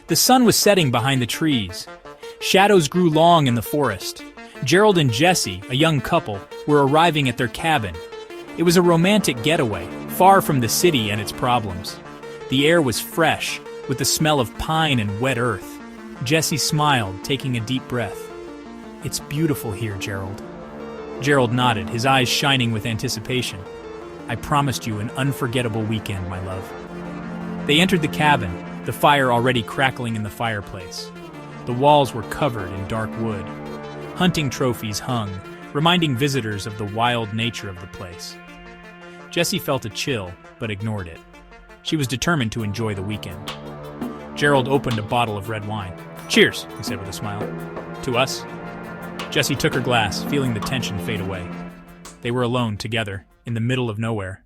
The sun was setting behind the trees. Shadows grew long in the forest. Gerald and Jesse, a young couple, were arriving at their cabin. It was a romantic getaway, far from the city and its problems. The air was fresh, with the smell of pine and wet earth. Jesse smiled, taking a deep breath. "It's beautiful here, Gerald." Gerald nodded, his eyes shining with anticipation. "I promised you an unforgettable weekend, my love." They entered the cabin, the fire already crackling in the fireplace. The walls were covered in dark wood. Hunting trophies hung, reminding visitors of the wild nature of the place. Jessie felt a chill, but ignored it. She was determined to enjoy the weekend. Gerald opened a bottle of red wine. "Cheers," he said with a smile. "To us?" Jessie took her glass, feeling the tension fade away. They were alone, together, in the middle of nowhere.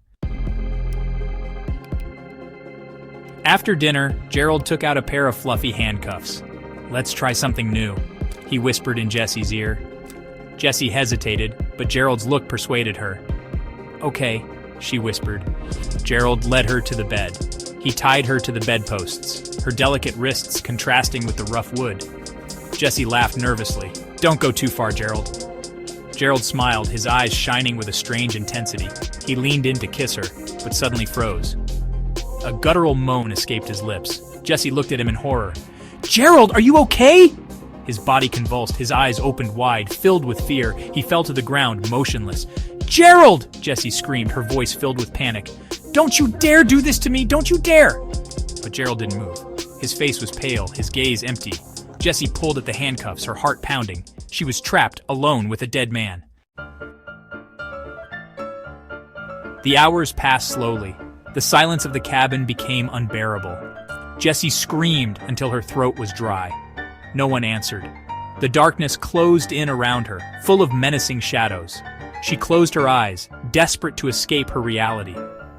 After dinner, Gerald took out a pair of fluffy handcuffs. "Let's try something new," he whispered in Jessie's ear. Jessie hesitated, but Gerald's look persuaded her. "Okay," she whispered. Gerald led her to the bed. He tied her to the bedposts, her delicate wrists contrasting with the rough wood. Jessie laughed nervously. "Don't go too far, Gerald." Gerald smiled, his eyes shining with a strange intensity. He leaned in to kiss her, but suddenly froze. A guttural moan escaped his lips. Jessie looked at him in horror. "Gerald, are you okay?" His body convulsed, his eyes opened wide, filled with fear. He fell to the ground, motionless. "Gerald!" Jessie screamed, her voice filled with panic. "Don't you dare do this to me! Don't you dare!" But Gerald didn't move. His face was pale, his gaze empty. Jessie pulled at the handcuffs, her heart pounding. She was trapped, alone with a dead man. The hours passed slowly. The silence of the cabin became unbearable. Jessie screamed until her throat was dry. No one answered. The darkness closed in around her, full of menacing shadows. She closed her eyes, desperate to escape her reality.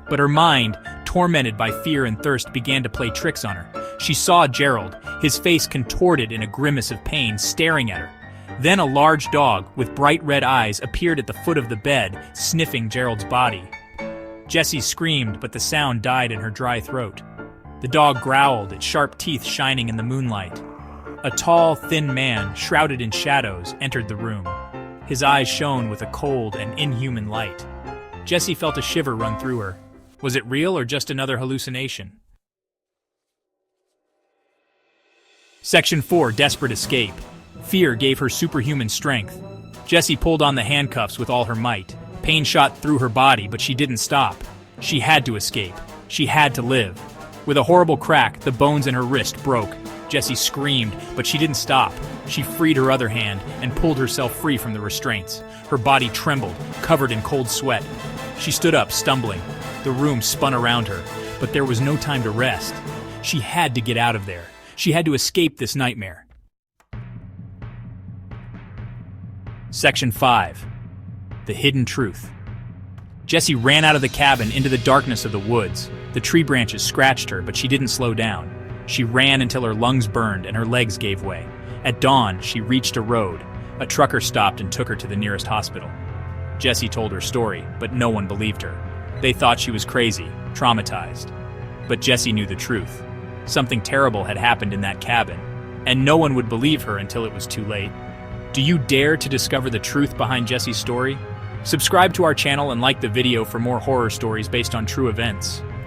But her mind, tormented by fear and thirst, began to play tricks on her. She saw Gerald, his face contorted in a grimace of pain, staring at her. Then a large dog, with bright red eyes, appeared at the foot of the bed, sniffing Gerald's body. Jessie screamed, but the sound died in her dry throat. The dog growled, its sharp teeth shining in the moonlight. A tall, thin man, shrouded in shadows, entered the room. His eyes shone with a cold and inhuman light. Jessie felt a shiver run through her. Was it real or just another hallucination? Section 4, Desperate Escape. Fear gave her superhuman strength. Jessie pulled on the handcuffs with all her might. Pain shot through her body, but she didn't stop. She had to escape. She had to live. With a horrible crack, the bones in her wrist broke. Jessie screamed, but she didn't stop. She freed her other hand and pulled herself free from the restraints. Her body trembled, covered in cold sweat. She stood up, stumbling. The room spun around her, but there was no time to rest. She had to get out of there. She had to escape this nightmare. Section 5. The Hidden Truth. Jessie ran out of the cabin into the darkness of the woods. The tree branches scratched her, but she didn't slow down. She ran until her lungs burned and her legs gave way. At dawn, she reached a road. A trucker stopped and took her to the nearest hospital. Jessie told her story, but no one believed her. They thought she was crazy, traumatized. But Jessie knew the truth. Something terrible had happened in that cabin, and no one would believe her until it was too late. Do you dare to discover the truth behind Jessie's story? Subscribe to our channel and like the video for more horror stories based on true events.